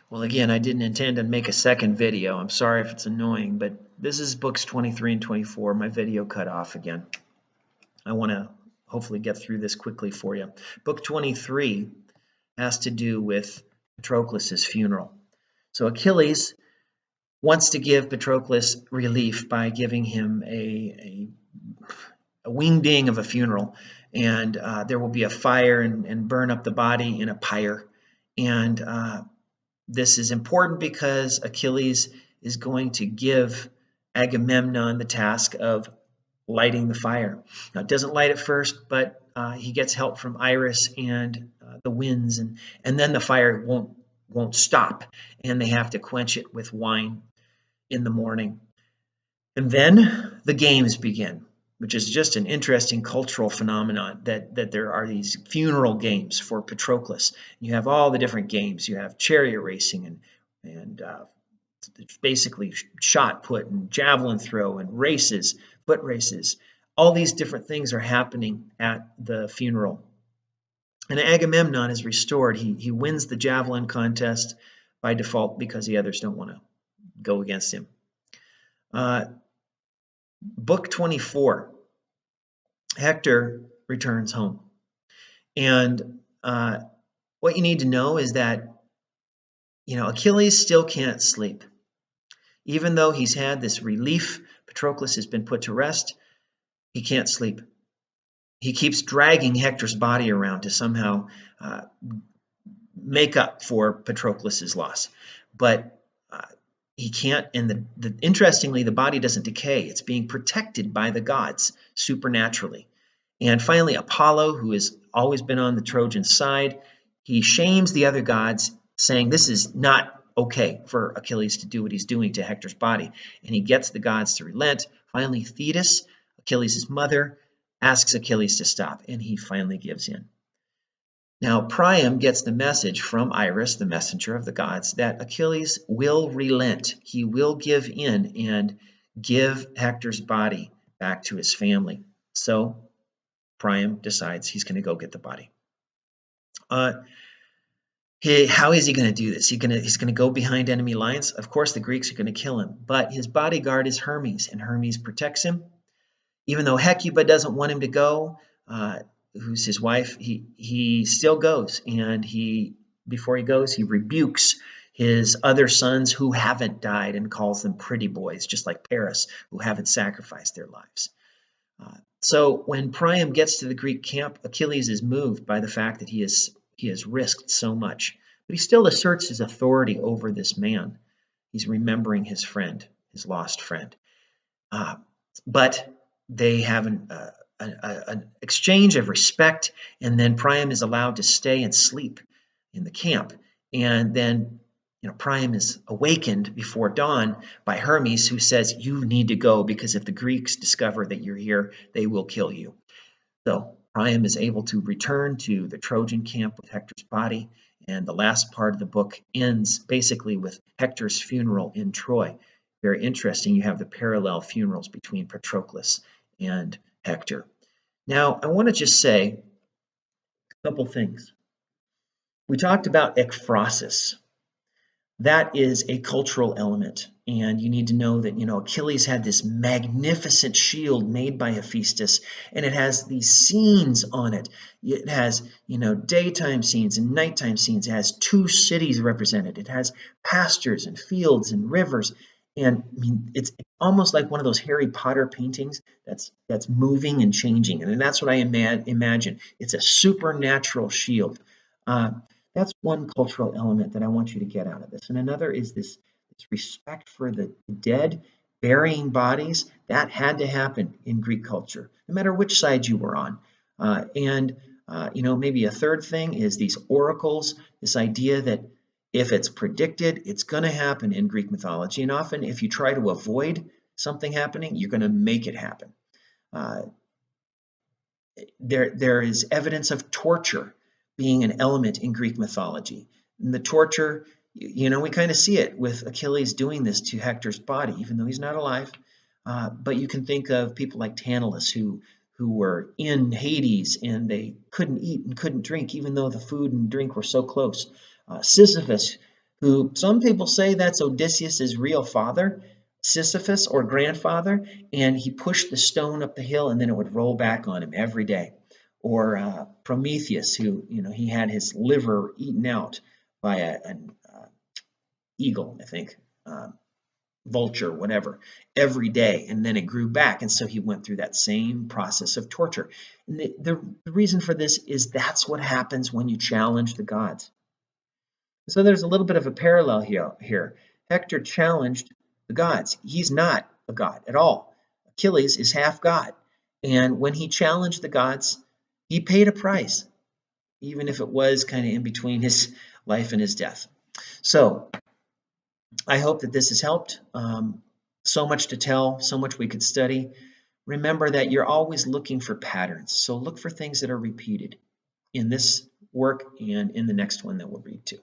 Well, again, I didn't intend to make a second video. I'm sorry if it's annoying, but this is books 23 and 24. My video cut off again. I want to hopefully get through this quickly for you. Book 23 has to do with Patroclus' funeral. So Achilles wants to give Patroclus relief by giving him a wingding of a funeral. And there will be a fire and burn up the body in a pyre. And this is important because Achilles is going to give Agamemnon the task of lighting the fire. Now, it doesn't light it first, but he gets help from Iris and the winds, and then the fire won't stop, and they have to quench it with wine in the morning. And then the games begin, which is just an interesting cultural phenomenon that there are these funeral games for Patroclus. You have all the different games. You have chariot racing and basically shot put and javelin throw and races, foot races. All these different things are happening at the funeral. And Agamemnon is restored. He wins the javelin contest by default because the others don't want to go against him. Book 24, Hector returns home. And what you need to know is that, Achilles still can't sleep. Even though he's had this relief, Patroclus has been put to rest, he can't sleep. He keeps dragging Hector's body around to somehow make up for Patroclus's loss. But he can't, and interestingly, the body doesn't decay. It's being protected by the gods supernaturally. And finally, Apollo, who has always been on the Trojan side, he shames the other gods, saying this is not okay for Achilles to do what he's doing to Hector's body. And he gets the gods to relent. Finally, Thetis, Achilles' mother, asks Achilles to stop, and he finally gives in. Now, Priam gets the message from Iris, the messenger of the gods, that Achilles will relent. He will give in and give Hector's body back to his family. So Priam decides he's going to go get the body. How is he going to do this? He's going to go behind enemy lines. Of course, the Greeks are going to kill him, but his bodyguard is Hermes, and Hermes protects him. Even though Hecuba doesn't want him to go, who's his wife, he still goes, and before he goes, he rebukes his other sons who haven't died and calls them pretty boys, just like Paris, who haven't sacrificed their lives. So when Priam gets to the Greek camp, Achilles is moved by the fact that he has risked so much, but he still asserts his authority over this man. He's remembering his friend, his lost friend. But they have an exchange of respect, and then Priam is allowed to stay and sleep in the camp. And then Priam is awakened before dawn by Hermes, who says, you need to go because if the Greeks discover that you're here, they will kill you. So Priam is able to return to the Trojan camp with Hector's body, and the last part of the book ends basically with Hector's funeral in Troy. Very interesting. You have the parallel funerals between Patroclus and Hector. Now, I want to just say a couple things. We talked about ekphrosis. That is a cultural element, and you need to know that Achilles had this magnificent shield made by Hephaestus, and it has these scenes on it. It has daytime scenes and nighttime scenes. It has two cities represented. It has pastures and fields and rivers, and it's almost like one of those Harry Potter paintings that's moving and changing, and that's what I imagine. It's a supernatural shield. That's one cultural element that I want you to get out of this. And another is this respect for the dead, burying bodies. That had to happen in Greek culture, no matter which side you were on. Maybe a third thing is these oracles, this idea that if it's predicted, it's going to happen in Greek mythology. And often if you try to avoid something happening, you're going to make it happen. There is evidence of torture being an element in Greek mythology. And the torture, we kind of see it with Achilles doing this to Hector's body, even though he's not alive. But you can think of people like Tantalus who were in Hades and they couldn't eat and couldn't drink, even though the food and drink were so close. Sisyphus, who some people say that's Odysseus's real father, Sisyphus, or grandfather, and he pushed the stone up the hill and then it would roll back on him every day. Or Prometheus, who he had his liver eaten out by an eagle, I think, vulture, whatever, every day, and then it grew back, and so he went through that same process of torture. And the reason for this is that's what happens when you challenge the gods. So there's a little bit of a parallel here. Hector challenged the gods. He's not a god at all. Achilles is half god. And when he challenged the gods, he paid a price, even if it was kind of in between his life and his death. So I hope that this has helped. So much to tell, so much we could study. Remember that you're always looking for patterns. So look for things that are repeated in this work and in the next one that we'll read too.